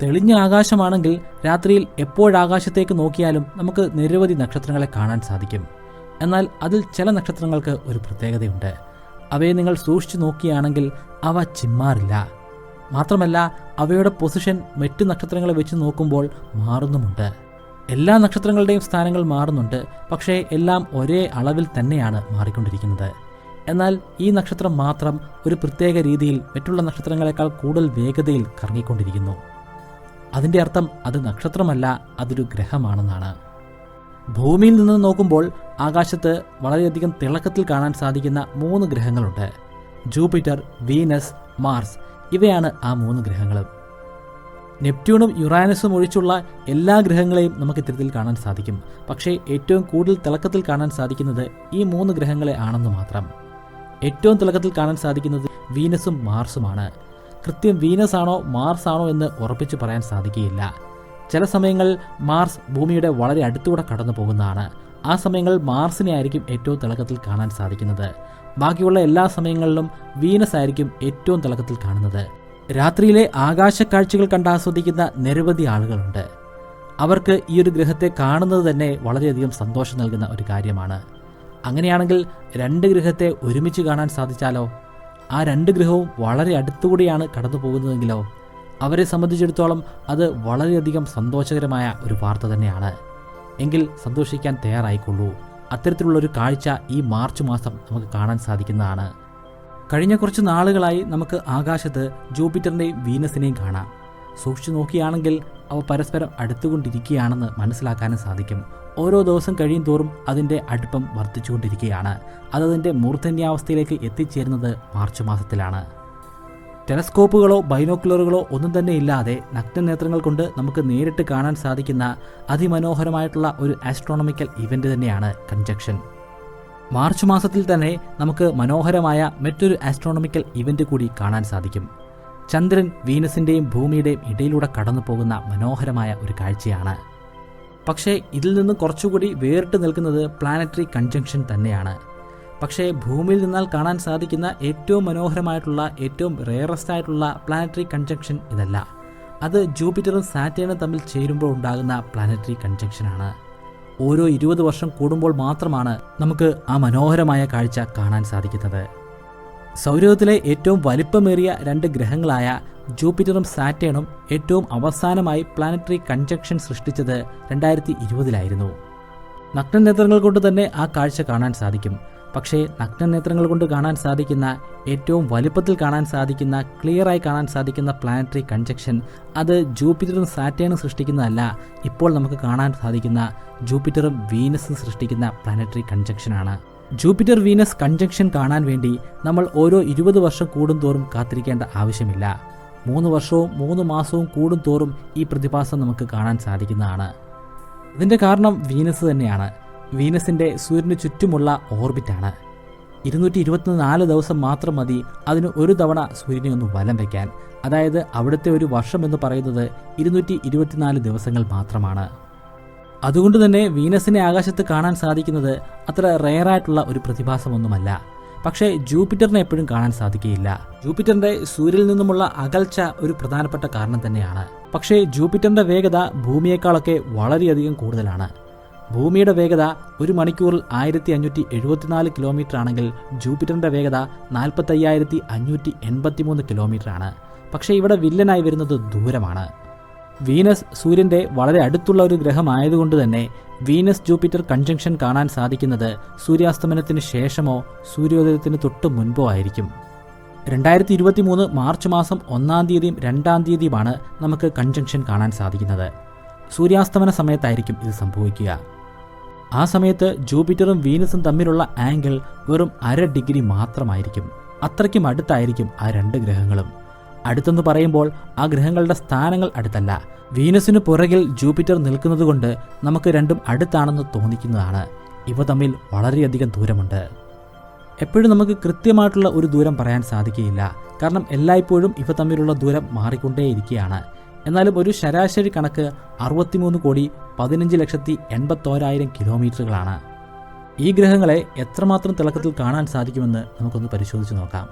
തെളിഞ്ഞ ആകാശമാണെങ്കിൽ രാത്രിയിൽ എപ്പോഴാകാശത്തേക്ക് നോക്കിയാലും നമുക്ക് നിരവധി നക്ഷത്രങ്ങളെ കാണാൻ സാധിക്കും. എന്നാൽ അതിൽ ചില നക്ഷത്രങ്ങൾക്ക് ഒരു പ്രത്യേകതയുണ്ട്. അവയെ നിങ്ങൾ സൂക്ഷിച്ചു നോക്കിയാണെങ്കിൽ അവ ചിമ്മാറില്ല. മാത്രമല്ല അവയുടെ പൊസിഷൻ മറ്റു നക്ഷത്രങ്ങളെ വെച്ച് നോക്കുമ്പോൾ മാറുന്നുമുണ്ട്. എല്ലാ നക്ഷത്രങ്ങളുടെയും സ്ഥാനങ്ങൾ മാറുന്നുണ്ട്, പക്ഷേ എല്ലാം ഒരേ അളവിൽ തന്നെയാണ് മാറിക്കൊണ്ടിരിക്കുന്നത്. എന്നാൽ ഈ നക്ഷത്രം മാത്രം ഒരു പ്രത്യേക രീതിയിൽ മറ്റുള്ള നക്ഷത്രങ്ങളെക്കാൾ കൂടുതൽ വേഗതയിൽ കറങ്ങിക്കൊണ്ടിരിക്കുന്നു. അതിൻ്റെ അർത്ഥം അത് നക്ഷത്രമല്ല, അതൊരു ഗ്രഹമാണെന്നാണ്. ഭൂമിയിൽ നിന്ന് നോക്കുമ്പോൾ ആകാശത്ത് വളരെയധികം തിളക്കത്തിൽ കാണാൻ സാധിക്കുന്ന 3 ഗ്രഹങ്ങളുണ്ട്. Jupiter, Venus, Mars. ഇവയാണ് ആ 3 ഗ്രഹങ്ങളും. നെപ്റ്റ്യൂണും യുറാനസും ഒഴിച്ചുള്ള എല്ലാ ഗ്രഹങ്ങളെയും നമുക്ക് ഇത്തരത്തിൽ കാണാൻ സാധിക്കും. പക്ഷേ ഏറ്റവും കൂടുതൽ തിളക്കത്തിൽ കാണാൻ സാധിക്കുന്നത് ഈ 3 ഗ്രഹങ്ങളെ ആണെന്ന് മാത്രം. ഏറ്റവും തിളക്കത്തിൽ കാണാൻ സാധിക്കുന്നത് വീനസും മാർസുമാണ്. കൃത്യം വീനസ് ആണോ മാർസ് ആണോ എന്ന് ഉറപ്പിച്ച് പറയാൻ സാധിക്കുകയില്ല. ചില സമയങ്ങളിൽ മാർസ് ഭൂമിയുടെ വളരെ അടുത്തൂടെ കടന്നു പോകുന്നതാണ്. ആ സമയങ്ങളിൽ മാർസിനെ ആയിരിക്കും ഏറ്റവും തിളക്കത്തിൽ കാണാൻ സാധിക്കുന്നത്. ബാക്കിയുള്ള എല്ലാ സമയങ്ങളിലും വീനസ് ആയിരിക്കും ഏറ്റവും തിളക്കത്തിൽ കാണുന്നത്. രാത്രിയിലെ ആകാശക്കാഴ്ചകൾ കണ്ടാസ്വദിക്കുന്ന നിരവധി ആളുകളുണ്ട്. അവർക്ക് ഈ ഒരു ഗ്രഹത്തെ കാണുന്നത് തന്നെ വളരെയധികം സന്തോഷം നൽകുന്ന ഒരു കാര്യമാണ്. അങ്ങനെയാണെങ്കിൽ 2 ഗ്രഹത്തെ ഒരുമിച്ച് കാണാൻ സാധിച്ചാലോ? ആ 2 ഗ്രഹവും വളരെ അടുത്തുകൂടിയാണ് കടന്നു പോകുന്നതെങ്കിലോ? അവരെ സംബന്ധിച്ചിടത്തോളം അത് വളരെയധികം സന്തോഷകരമായ ഒരു വാർത്ത തന്നെയാണ്. എങ്കിൽ സന്തോഷിക്കാൻ തയ്യാറായിക്കൊള്ളൂ. അത്തരത്തിലുള്ളൊരു കാഴ്ച ഈ മാർച്ച് മാസം നമുക്ക് കാണാൻ സാധിക്കുന്നതാണ്. കഴിഞ്ഞ കുറച്ച് നാളുകളായി നമുക്ക് ആകാശത്ത് ജൂപ്പിറ്ററിനെയും വീനസിനെയും കാണാം. സൂക്ഷിച്ചു നോക്കിയാണെങ്കിൽ അവ പരസ്പരം അടുത്തുകൊണ്ടിരിക്കുകയാണെന്ന് മനസ്സിലാക്കാനും സാധിക്കും. ഓരോ ദിവസം കഴിയും തോറും അതിൻ്റെ അടുപ്പം വർദ്ധിച്ചുകൊണ്ടിരിക്കുകയാണ്. അതതിൻ്റെ മൂർധന്യാവസ്ഥയിലേക്ക് എത്തിച്ചേരുന്നത് മാർച്ച് മാസത്തിലാണ്. ടെലസ്കോപ്പുകളോ ബൈനോക്കുലറുകളോ ഒന്നും തന്നെ ഇല്ലാതെ നഗ്നനേത്രങ്ങൾ കൊണ്ട് നമുക്ക് നേരിട്ട് കാണാൻ സാധിക്കുന്ന അതിമനോഹരമായിട്ടുള്ള ഒരു ആസ്ട്രോണമിക്കൽ ഇവൻ്റ് തന്നെയാണ് കൺജങ്ഷൻ. മാർച്ച് മാസത്തിൽ തന്നെ നമുക്ക് മനോഹരമായ മറ്റൊരു ആസ്ട്രോണമിക്കൽ ഇവൻ്റ് കൂടി കാണാൻ സാധിക്കും. ചന്ദ്രൻ വീനസിൻ്റെയും ഭൂമിയുടെയും ഇടയിലൂടെ കടന്നു പോകുന്ന മനോഹരമായ ഒരു കാഴ്ചയാണ്. പക്ഷേ ഇതിൽ നിന്ന് കുറച്ചുകൂടി വേറിട്ട് നിൽക്കുന്നത് പ്ലാനറ്ററി കൺജങ്ഷൻ തന്നെയാണ്. പക്ഷേ ഭൂമിയിൽ നിന്നാൽ കാണാൻ സാധിക്കുന്ന ഏറ്റവും മനോഹരമായിട്ടുള്ള ഏറ്റവും റെയറസ്റ്റ് ആയിട്ടുള്ള പ്ലാനറ്ററി കൺജങ്ഷൻ ഇതല്ല. അത് ജൂപ്പിറ്ററും സാറ്റേണും തമ്മിൽ ചേരുമ്പോൾ ഉണ്ടാകുന്ന പ്ലാനറ്ററി കൺജങ്ഷനാണ്. ഓരോ 20 വർഷം കൂടുമ്പോൾ മാത്രമാണ് നമുക്ക് ആ മനോഹരമായ കാഴ്ച കാണാൻ സാധിക്കുന്നത്. സൗരയൂഥത്തിലെ ഏറ്റവും വലിപ്പമേറിയ 2 ഗ്രഹങ്ങളായ ജൂപ്പിറ്ററും സാറ്റേണും ഏറ്റവും അവസാനമായി പ്ലാനറ്ററി കൺജങ്ഷൻ സൃഷ്ടിച്ചത് 2020-ലായിരുന്നു. നഗ്നനേത്രങ്ങൾ കൊണ്ട് തന്നെ ആ കാഴ്ച കാണാൻ സാധിക്കും. പക്ഷേ നഗ്നനേത്രങ്ങൾ കൊണ്ട് കാണാൻ സാധിക്കുന്ന ഏറ്റവും വലിപ്പത്തിൽ കാണാൻ സാധിക്കുന്ന ക്ലിയറായി കാണാൻ സാധിക്കുന്ന പ്ലാനറ്ററി കൺജങ്ഷൻ അത് ജൂപ്പിറ്ററും സാറ്റേണും സൃഷ്ടിക്കുന്നതല്ല. ഇപ്പോൾ നമുക്ക് കാണാൻ സാധിക്കുന്ന ജൂപ്പിറ്ററും വീനസും സൃഷ്ടിക്കുന്ന പ്ലാനറ്ററി കൺജങ്ഷനാണ്. ജൂപ്പിറ്റർ വീനസ് കൺജങ്ഷൻ കാണാൻ വേണ്ടി നമ്മൾ ഓരോ 20 വർഷം കൂടുന്തോറും കാത്തിരിക്കേണ്ട ആവശ്യമില്ല. 3 വർഷവും 3 മാസവും കൂടുന്തോറും ഈ പ്രതിഭാസം നമുക്ക് കാണാൻ സാധിക്കുന്നതാണ്. ഇതിൻ്റെ കാരണം വീനസ് തന്നെയാണ്. വീനസിൻ്റെ സൂര്യന് ചുറ്റുമുള്ള ഓർബിറ്റാണ്. 224 ദിവസം മാത്രം മതി അതിന് ഒരു തവണ സൂര്യനെ ഒന്ന് വലം വയ്ക്കാൻ. അതായത് അവിടുത്തെ ഒരു വർഷം എന്ന് പറയുന്നത് 224 ദിവസങ്ങൾ മാത്രമാണ്. അതുകൊണ്ട് തന്നെ വീനസിനെ ആകാശത്ത് കാണാൻ സാധിക്കുന്നത് അത്ര റെയറായിട്ടുള്ള ഒരു പ്രതിഭാസമൊന്നുമല്ല. പക്ഷേ ജൂപ്പിറ്ററിനെ എപ്പോഴും കാണാൻ സാധിക്കുകയില്ല. ജൂപ്പിറ്ററിന്റെ സൂര്യനിൽ നിന്നുമുള്ള അകൽച്ച ഒരു പ്രധാനപ്പെട്ട കാരണം തന്നെയാണ്. പക്ഷേ ജൂപ്പിറ്ററിന്റെ വേഗത ഭൂമിയേക്കാളൊക്കെ വളരെയധികം കൂടുതലാണ്. ഭൂമിയുടെ വേഗത 1 മണിക്കൂറിൽ 1574 കിലോമീറ്റർ ആണെങ്കിൽ ജൂപ്പിറ്ററിന്റെ വേഗത 45,583 കിലോമീറ്റർ ആണ്. പക്ഷേ ഇവിടെ വില്ലനായി വരുന്നത് ദൂരമാണ്. വീനസ് സൂര്യന്റെ വളരെ അടുത്തുള്ള ഒരു ഗ്രഹമായതുകൊണ്ട് തന്നെ വീനസ് ജൂപ്പിറ്റർ കൺജങ്ഷൻ കാണാൻ സാധിക്കുന്നത് സൂര്യാസ്തമനത്തിന് ശേഷമോ സൂര്യോദയത്തിന് തൊട്ട് മുൻപോ ആയിരിക്കും. 2023 മാർച്ച് മാസം 1-ാം തീയതിയും 2-ാം തീയതിയുമാണ് നമുക്ക് കൺജങ്ഷൻ കാണാൻ സാധിക്കുന്നത്. സൂര്യാസ്തമന സമയത്തായിരിക്കും ഇത് സംഭവിക്കുക. ആ സമയത്ത് ജൂപ്പിറ്ററും വീനസും തമ്മിലുള്ള ആംഗിൾ വെറും 1/2 ഡിഗ്രി മാത്രമായിരിക്കും. അത്രയ്ക്കും അടുത്തായിരിക്കും ആ 2 ഗ്രഹങ്ങളും. അടുത്തെന്ന് പറയുമ്പോൾ ആ ഗ്രഹങ്ങളുടെ സ്ഥാനങ്ങൾ അടുത്തല്ല. വീനസിന് പുറകിൽ ജൂപ്പിറ്റർ നിൽക്കുന്നതുകൊണ്ട് നമുക്ക് രണ്ടും അടുത്താണെന്ന് തോന്നിക്കുന്നതാണ്. ഇവ തമ്മിൽ വളരെയധികം ദൂരമുണ്ട്. എപ്പോഴും നമുക്ക് കൃത്യമായിട്ടുള്ള ഒരു ദൂരം പറയാൻ സാധിക്കുകയില്ല. കാരണം എല്ലായ്പ്പോഴും ഇവ തമ്മിലുള്ള ദൂരം മാറിക്കൊണ്ടേയിരിക്കുകയാണ്. എന്നാലും ഒരു ശരാശരി കണക്ക് 63,15,81,000 കിലോമീറ്ററുകളാണ്. ഈ ഗ്രഹങ്ങളെ എത്രമാത്രം തിളക്കത്തിൽ കാണാൻ സാധിക്കുമെന്ന് നമുക്കൊന്ന് പരിശോധിച്ച് നോക്കാം.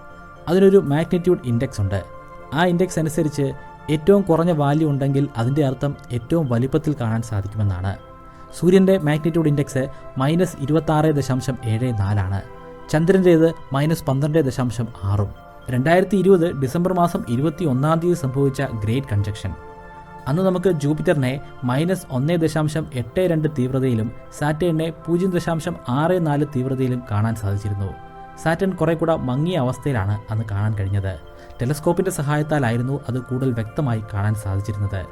അതിനൊരു മാഗ്നിറ്റ്യൂഡ് ഇൻഡെക്സ് ഉണ്ട്. ആ ഇൻഡെക്സ് അനുസരിച്ച് ഏറ്റവും കുറഞ്ഞ വാല്യൂ ഉണ്ടെങ്കിൽ അതിൻ്റെ അർത്ഥം ഏറ്റവും വലിപ്പത്തിൽ കാണാൻ സാധിക്കുമെന്നാണ്. സൂര്യൻ്റെ മാഗ്നിറ്റ്യൂഡ് ഇൻഡെക്സ് -26.74 ആണ്. ചന്ദ്രൻ്റേത് -12.6. 2020 ഡിസംബർ മാസം 21 സംഭവിച്ച ഗ്രേറ്റ് കൺജക്ഷൻ. അന്ന് നമുക്ക് ജൂപ്പിറ്ററിനെ -1.82 തീവ്രതയിലും സാറ്റേണിനെ 0.64 തീവ്രതയിലും കാണാൻ സാധിച്ചിരുന്നു. സാറ്റേൺ കുറെ കൂടെ മങ്ങിയ അവസ്ഥയിലാണ് അന്ന് കാണാൻ കഴിഞ്ഞത്. ടെലസ്കോപ്പിന്റെ സഹായത്താലായിരുന്നു അത് കൂടുതൽ വ്യക്തമായി കാണാൻ സാധിച്ചിരുന്നത്.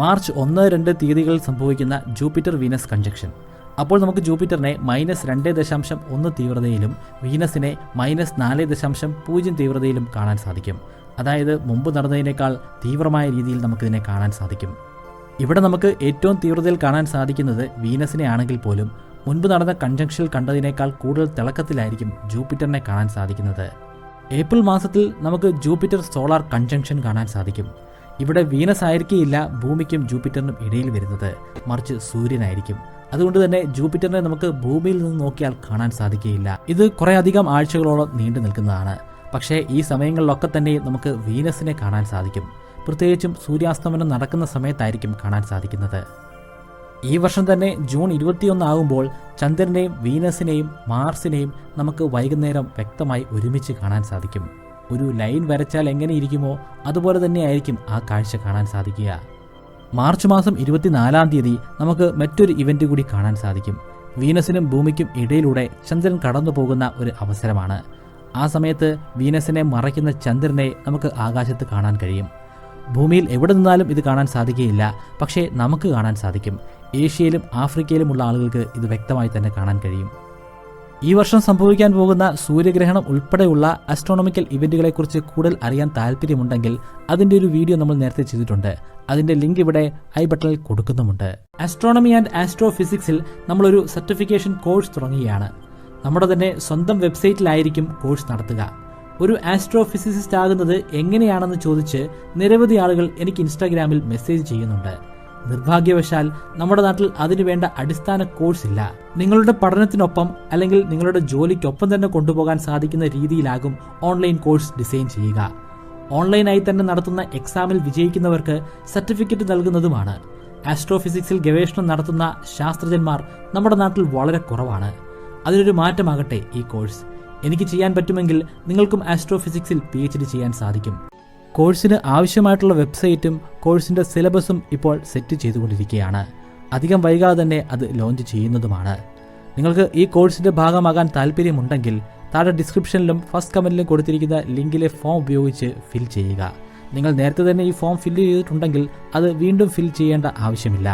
മാർച്ച് 1-2 തീയതികളിൽ സംഭവിക്കുന്ന ജൂപ്പിറ്റർ വീനസ് കൺജക്ഷൻ. അപ്പോൾ നമുക്ക് ജൂപ്പിറ്ററിനെ -2.1 തീവ്രതയിലും വീനസിനെ -4.0 തീവ്രതയിലും കാണാൻ സാധിക്കും. അതായത് മുമ്പ് നടന്നതിനേക്കാൾ തീവ്രമായ രീതിയിൽ നമുക്കിതിനെ കാണാൻ സാധിക്കും. ഇവിടെ നമുക്ക് ഏറ്റവും തീവ്രതയിൽ കാണാൻ സാധിക്കുന്നത് വീനസിനെ ആണെങ്കിൽ പോലും മുൻപ് നടന്ന കൺജങ്ഷനിൽ കണ്ടതിനേക്കാൾ കൂടുതൽ തിളക്കത്തിലായിരിക്കും ജൂപ്പിറ്ററിനെ കാണാൻ സാധിക്കുന്നത്. ഏപ്രിൽ മാസത്തിൽ നമുക്ക് ജൂപ്പിറ്റർ സോളാർ കൺജങ്ഷൻ കാണാൻ സാധിക്കും. ഇവിടെ വീനസ് ആയിരിക്കില്ല ഭൂമിക്കും ജൂപ്പിറ്ററിനും ഇടയിൽ വരുന്നത്, മറിച്ച് സൂര്യനായിരിക്കും. അതുകൊണ്ട് തന്നെ ജൂപ്പിറ്ററിനെ നമുക്ക് ഭൂമിയിൽ നിന്ന് നോക്കിയാൽ കാണാൻ സാധിക്കുകയില്ല. ഇത് കുറേ അധികം ആഴ്ചകളോളം നീണ്ടു നിൽക്കുന്നതാണ്. പക്ഷേ ഈ സമയങ്ങളിലൊക്കെ തന്നെ നമുക്ക് വീനസിനെ കാണാൻ സാധിക്കും. പ്രത്യേകിച്ചും സൂര്യാസ്തമനം നടക്കുന്ന സമയത്തായിരിക്കും കാണാൻ സാധിക്കുന്നത്. ഈ വർഷം തന്നെ ജൂൺ 21 ആകുമ്പോൾ ചന്ദ്രനെയും വീനസിനെയും മാർസിനെയും നമുക്ക് വൈകുന്നേരം വ്യക്തമായി ഒരുമിച്ച് കാണാൻ സാധിക്കും. ഒരു ലൈൻ വരച്ചാൽ എങ്ങനെയിരിക്കുമോ അതുപോലെ തന്നെയായിരിക്കും ആ കാഴ്ച കാണാൻ സാധിക്കുക. മാർച്ച് മാസം 24 തീയതി നമുക്ക് മറ്റൊരു ഇവന്റ് കൂടി കാണാൻ സാധിക്കും. വീനസിനും ഭൂമിക്കും ഇടയിലൂടെ ചന്ദ്രൻ കടന്നു പോകുന്ന ഒരു അവസരമാണ്. ആ സമയത്ത് വീനസിനെ മറയ്ക്കുന്ന ചന്ദ്രനെ നമുക്ക് ആകാശത്ത് കാണാൻ കഴിയും. ഭൂമിയിൽ എവിടെ നിന്നാലും ഇത് കാണാൻ സാധിക്കുകയില്ല, പക്ഷേ നമുക്ക് കാണാൻ സാധിക്കും. ഏഷ്യയിലും ആഫ്രിക്കയിലുമുള്ള ആളുകൾക്ക് ഇത് വ്യക്തമായി തന്നെ കാണാൻ കഴിയും. ഈ വർഷം സംഭവിക്കാൻ പോകുന്ന സൂര്യഗ്രഹണം ഉൾപ്പെടെയുള്ള ആസ്ട്രോണമിക്കൽ ഇവന്റുകളെക്കുറിച്ച് കൂടുതൽ അറിയാൻ താല്പര്യമുണ്ടെങ്കിൽ അതിൻ്റെ ഒരു വീഡിയോ നമ്മൾ നേരത്തെ ചെയ്തിട്ടുണ്ട്. അതിൻ്റെ ലിങ്ക് ഇവിടെ ഐ ബട്ടണിൽ കൊടുക്കുന്നുമുണ്ട്. ആസ്ട്രോണമി ആൻഡ് ആസ്ട്രോഫിസിക്സിൽ നമ്മളൊരു സർട്ടിഫിക്കേഷൻ കോഴ്സ് തുടങ്ങുകയാണ്. നമ്മുടെ തന്നെ സ്വന്തം വെബ്സൈറ്റിലായിരിക്കും കോഴ്സ് നടത്തുക. ഒരു ആസ്ട്രോഫിസിസിസ്റ്റ് ആകുന്നത് എങ്ങനെയാണെന്ന് ചോദിച്ച് നിരവധി ആളുകൾ എനിക്ക് ഇൻസ്റ്റാഗ്രാമിൽ മെസ്സേജ് ചെയ്യുന്നുണ്ട്. നിർഭാഗ്യവശാൽ നമ്മുടെ നാട്ടിൽ അതിനുവേണ്ട അടിസ്ഥാന കോഴ്സ് ഇല്ല. നിങ്ങളുടെ പഠനത്തിനൊപ്പം അല്ലെങ്കിൽ നിങ്ങളുടെ ജോലിക്കൊപ്പം തന്നെ കൊണ്ടുപോകാൻ സാധിക്കുന്ന രീതിയിലാകും ഓൺലൈൻ കോഴ്സ് ഡിസൈൻ ചെയ്യുക. ഓൺലൈനായി തന്നെ നടത്തുന്ന എക്സാമിൽ വിജയിക്കുന്നവർക്ക് സർട്ടിഫിക്കറ്റ് നൽകുന്നതുമാണ്. ആസ്ട്രോഫിസിക്സിൽ ഗവേഷണം നടത്തുന്ന ശാസ്ത്രജ്ഞന്മാർ നമ്മുടെ നാട്ടിൽ വളരെ കുറവാണ്. അതിനൊരു മാറ്റമാകട്ടെ ഈ കോഴ്സ്. എനിക്ക് ചെയ്യാൻ പറ്റുമെങ്കിൽ നിങ്ങൾക്കും ആസ്ട്രോഫിസിക്സിൽ PhD ചെയ്യാൻ സാധിക്കും. കോഴ്സിന് ആവശ്യമായിട്ടുള്ള വെബ്സൈറ്റും കോഴ്സിൻ്റെ സിലബസും ഇപ്പോൾ സെറ്റ് ചെയ്തുകൊണ്ടിരിക്കുകയാണ്. അധികം വൈകാതെ തന്നെ അത് ലോഞ്ച് ചെയ്യുന്നതുമാണ്. നിങ്ങൾക്ക് ഈ കോഴ്സിൻ്റെ ഭാഗമാകാൻ താല്പര്യമുണ്ടെങ്കിൽ താഴെ ഡിസ്ക്രിപ്ഷനിലും ഫസ്റ്റ് കമൻറ്റിലും കൊടുത്തിരിക്കുന്ന ലിങ്കിലെ ഫോം ഉപയോഗിച്ച് ഫിൽ ചെയ്യുക. നിങ്ങൾ നേരത്തെ തന്നെ ഈ ഫോം ഫില്ല് ചെയ്തിട്ടുണ്ടെങ്കിൽ അത് വീണ്ടും ഫിൽ ചെയ്യേണ്ട ആവശ്യമില്ല.